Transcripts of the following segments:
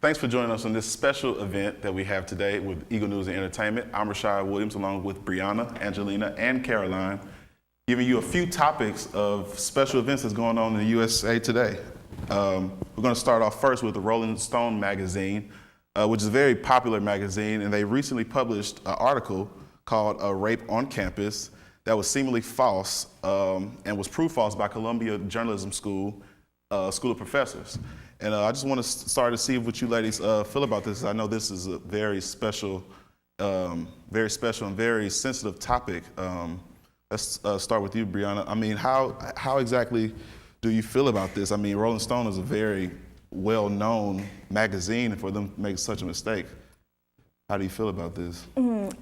Thanks for joining us on this special event that we have today with Eagle News and Entertainment. I'm Rashad Williams, along with Brianna, Angelina, and Caroline, giving you a few topics of special events that's going on in the USA today. We're going to start off first with the Rolling Stone magazine, which is a very popular magazine, and they recently published an article called "A Rape on Campus" that was seemingly false and was proved false by Columbia Journalism School of professors. And I just want to start to see what you ladies feel about this. I know this is a very special and very sensitive topic. Let's start with you, Brianna. I mean, how exactly do you feel about this? I mean, Rolling Stone is a very well-known magazine, and for them to make such a mistake, how do you feel about this?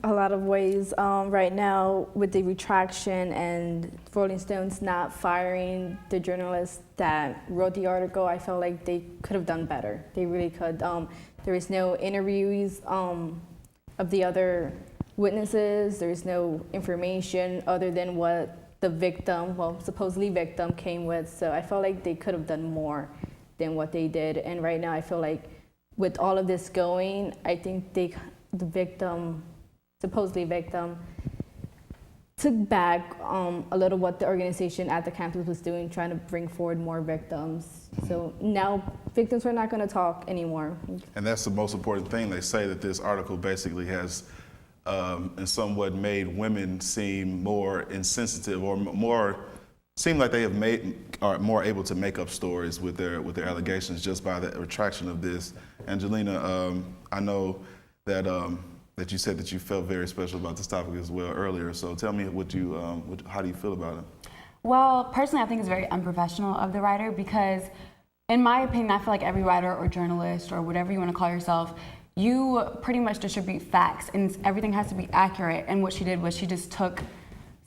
A lot of ways. Right now, with the retraction and Rolling Stone's not firing the journalist that wrote the article, I felt like they could have done better. They really could. There is no interviews of the other witnesses. There is no information other than what the victim, well, supposedly victim, came with. So I felt like they could have done more than what they did. And right now, I feel like with all of this going, I think the victim, supposedly victim, took back a little what the organization at the campus was doing, trying to bring forward more victims. So now victims are not going to talk anymore. And that's the most important thing. They say that this article basically has in somewhat made women seem more insensitive or seem like they are more able to make up stories with their allegations just by the retraction of this. Angelina, I know that you said that you felt very special about this topic as well earlier. So tell me how do you feel about it? Well, personally, I think it's very unprofessional of the writer because, in my opinion, I feel like every writer or journalist or whatever you want to call yourself, you pretty much distribute facts and everything has to be accurate. And what she did was she just took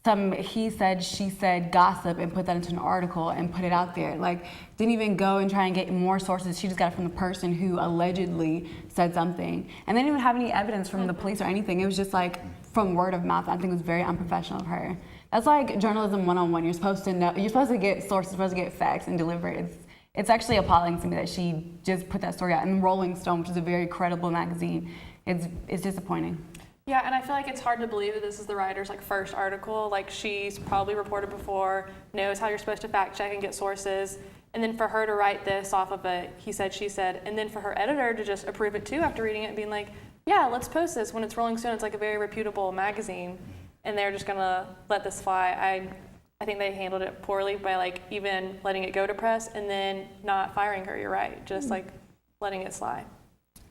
some he said, she said gossip and put that into an article and put it out there. Like, didn't even go and try and get more sources. She just got it from the person who allegedly said something. And they didn't even have any evidence from the police or anything. It was just like from word of mouth. I think it was very unprofessional of her. That's like journalism 101. You're supposed to know, you're supposed to get sources, you're supposed to get facts and deliver it. It's actually appalling to me that she just put that story out. And Rolling Stone, which is a very credible magazine, it's disappointing. Yeah, and I feel like it's hard to believe that this is the writer's first article. Like, she's probably reported before, knows how you're supposed to fact check and get sources, and then for her to write this off of a he said, she said, and then for her editor to just approve it too after reading it and being like, yeah, let's post this when it's Rolling Stone. It's like a very reputable magazine, and they're just gonna let this fly. I think they handled it poorly by even letting it go to press and then not firing her. You're right, just letting it slide.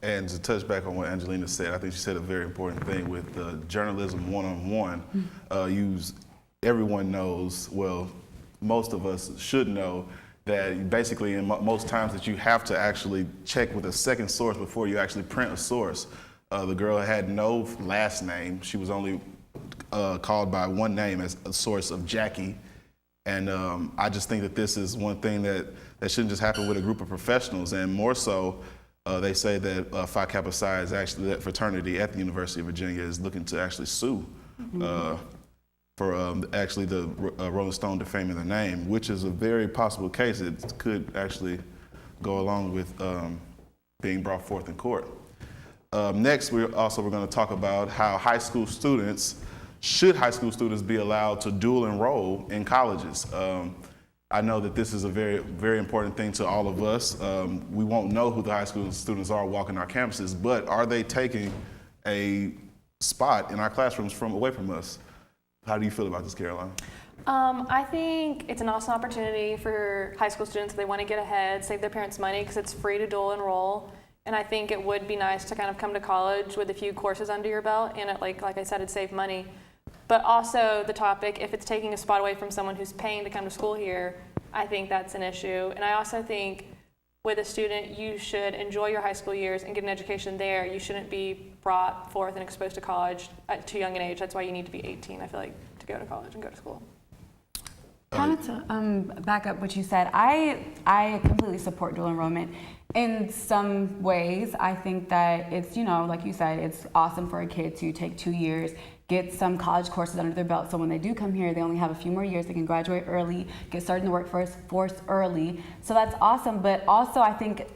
And to touch back on what Angelina said, I think she said a very important thing with journalism one-on-one. Everyone knows, well, most of us should know that basically in most times that you have to actually check with a second source before you actually print a source. The girl had no last name. She was only called by one name as a source of Jackie. And I just think that this is one thing that shouldn't just happen with a group of professionals, and more so, they say that Phi Kappa Psi is actually, that fraternity at the University of Virginia is looking to actually sue for actually the Rolling Stone defaming their name, which is a very possible case. It could actually go along with being brought forth in court. Next, we're going to talk about how should high school students be allowed to dual enroll in colleges? I know that this is a very, very important thing to all of us. We won't know who the high school students are walking our campuses, but are they taking a spot in our classrooms away from us? How do you feel about this, Caroline? I think it's an awesome opportunity for high school students if they want to get ahead, save their parents' money because it's free to dual enroll. And I think it would be nice to kind of come to college with a few courses under your belt, and like I said, it'd save money. But also the topic, if it's taking a spot away from someone who's paying to come to school here, I think that's an issue. And I also think with a student, you should enjoy your high school years and get an education there. You shouldn't be brought forth and exposed to college at too young an age. That's why you need to be 18, I feel like, to go to college and go to school. Kind of to back up what you said, I completely support dual enrollment. In some ways, I think that it's, like you said, it's awesome for a kid to take 2 years, get some college courses under their belt, so when they do come here, they only have a few more years. They can graduate early, get started in the workforce early. So that's awesome, but also I think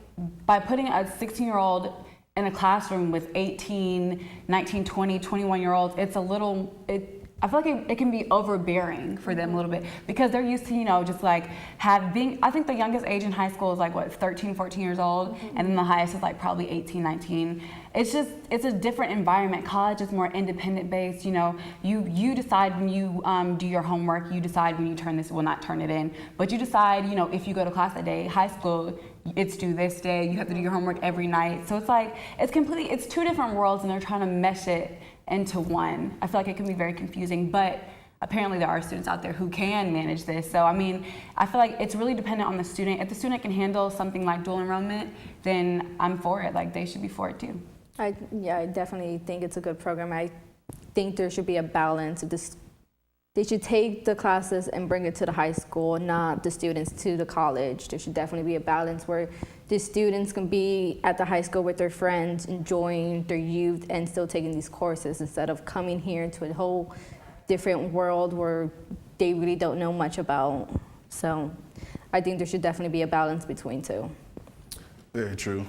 by putting a 16-year-old in a classroom with 18, 19, 20, 21-year-olds, it's a little, I feel like it can be overbearing for them a little bit because they're used to, just like I think the youngest age in high school is like, 13, 14 years old, and then the highest is like probably 18, 19. It's a different environment. College is more independent based, you decide when you do your homework, you decide when you not turn it in, but you decide, if you go to class that day. High school, it's due this day, you have to do your homework every night. So it's like, it's two different worlds and they're trying to mesh it into one. I feel like it can be very confusing, but apparently there are students out there who can manage this. So I feel like it's really dependent on the student. If the student can handle something like dual enrollment, then I'm for it. Like, they should be for it too. I definitely think it's a good program. I think there should be a balance. They should take the classes and bring it to the high school, not the students to the college. There should definitely be a balance where the students can be at the high school with their friends, enjoying their youth and still taking these courses instead of coming here into a whole different world where they really don't know much about. So I think there should definitely be a balance between two. Very true.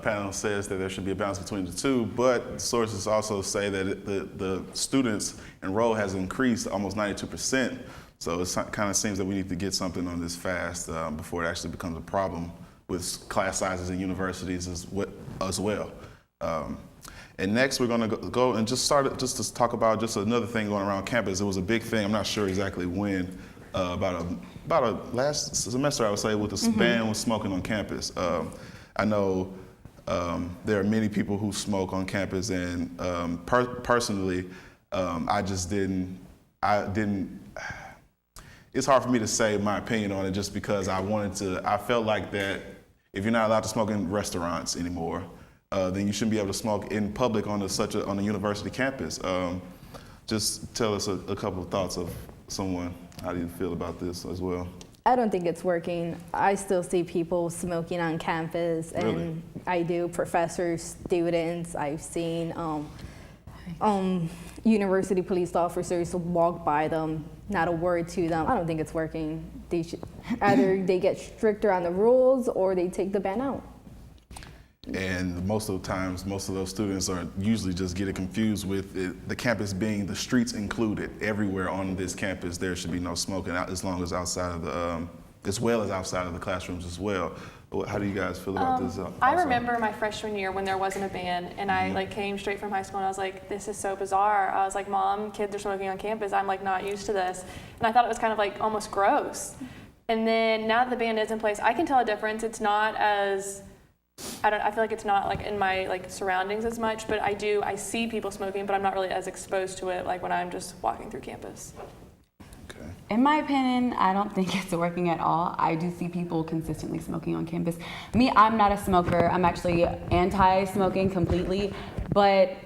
Panel says that there should be a balance between the two, but sources also say that the students enrolled has increased almost 92%. So it kind of seems that we need to get something on this fast before it actually becomes a problem with class sizes in universities as well. And next, we're going to go and just to talk about just another thing going around campus. It was a big thing. I'm not sure exactly when. About a last semester, I would say, with the ban with smoking on campus. I know there are many people who smoke on campus, and personally, I didn't. It's hard for me to say my opinion on it just because I felt like that if you're not allowed to smoke in restaurants anymore, then you shouldn't be able to smoke in public on a university campus. Just tell us a couple of thoughts of someone. How do you feel about this as well? I don't think it's working. I still see people smoking on campus, and Really? I do. Professors, students. I've seen university police officers walk by them, not a word to them. I don't think it's working. They should either they get stricter on the rules or they take the ban out. And most of the times, most of those students are usually just getting confused with the campus being the streets included. Everywhere on this campus, there should be no smoking, as well as outside of the classrooms as well. How do you guys feel about this? I remember my freshman year when there wasn't a ban, and I came straight from high school, and I was like, this is so bizarre. I was like, Mom, kids are smoking on campus. I'm like not used to this, and I thought it was kind of like almost gross. And then now that the ban is in place, I can tell a difference. It's not as I feel like it's not like in my surroundings as much, but I see people smoking, but I'm not really as exposed to it like when I'm just walking through campus. Okay. In my opinion, I don't think it's working at all. I do see people consistently smoking on campus. Me, I'm not a smoker. I'm actually anti-smoking completely, but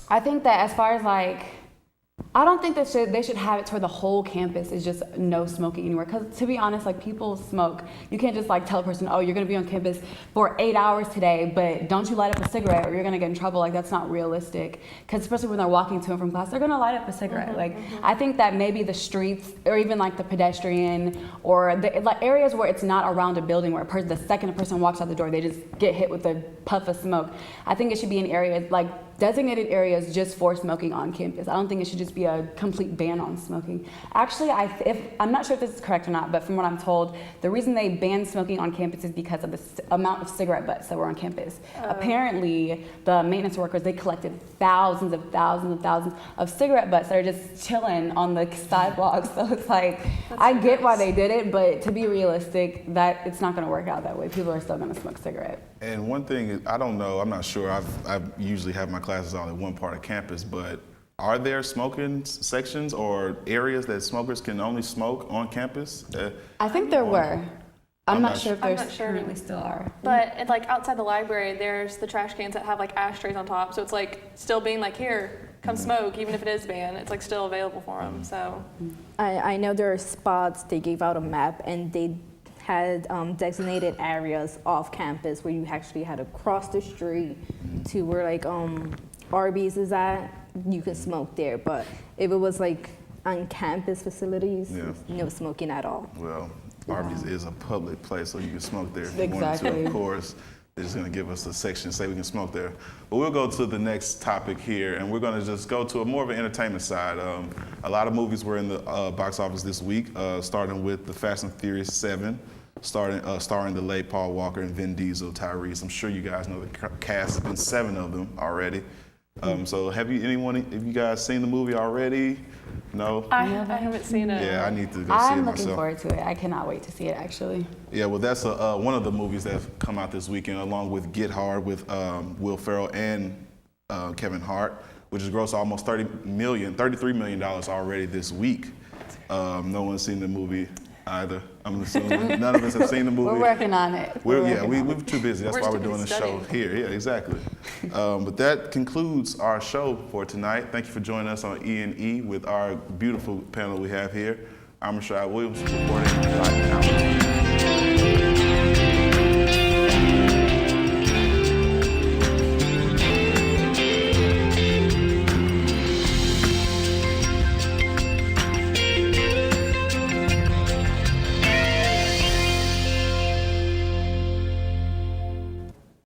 I think that as far as I don't think that they should have it to where the whole campus is just no smoking anywhere. Because to be honest, people smoke. You can't just tell a person, oh, you're going to be on campus for 8 hours today, but don't you light up a cigarette or you're going to get in trouble. That's not realistic. Because especially when they're walking to and from class, they're going to light up a cigarette. I think that maybe the streets or even the pedestrian or the areas where it's not around a building where the second a person walks out the door, they just get hit with a puff of smoke. I think it should be in areas designated areas just for smoking on campus. I don't think it should just be a complete ban on smoking. Actually, I'm not sure if this is correct or not, but from what I'm told, the reason they banned smoking on campus is because of the amount of cigarette butts that were on campus. Apparently, the maintenance workers, they collected thousands of cigarette butts that are just chilling on the sidewalks. So it's I get why they did it, but to be realistic, that it's not gonna work out that way. People are still gonna smoke cigarette. And one thing is, I don't know, I'm not sure. I usually have my classes all at one part of campus, but are there smoking sections or areas that smokers can only smoke on campus? I think there were. I'm not sure if I'm there not sure. currently still are. But outside the library, there's the trash cans that have ashtrays on top, so it's still being here, come smoke, even if it is banned. It's still available for them. So I know there are spots, they gave out a map and they had designated areas off campus where you actually had to cross the street to where Arby's is at. You can smoke there, but if it was on campus facilities, no smoking at all. Well, Arby's is a public place, so you can smoke there if you want to, of course. They're just gonna give us a section, say we can smoke there. But we'll go to the next topic here, and we're gonna just go to a more of an entertainment side. A lot of movies were in the box office this week, starting with the Fast and Furious 7, starring the late Paul Walker and Vin Diesel, Tyrese. I'm sure you guys know the cast has been 7 of them already. So have you guys seen the movie already? No? I haven't seen it. Yeah, I need to go see it I'm myself. looking forward to it. I cannot wait to see it, actually. Yeah, well, that's one of the movies that have come out this weekend, along with Get Hard with Will Ferrell and Kevin Hart, which has grossed almost $33 million already this week. No one's seen the movie either. I'm assuming none of us have seen the movie. We're working on it. We're too busy. That's We're why too we're doing the busy show here. Yeah, exactly. But that concludes our show for tonight. Thank you for joining us on ENE with our beautiful panel we have here. I'm Rashad Williams, reporting live now.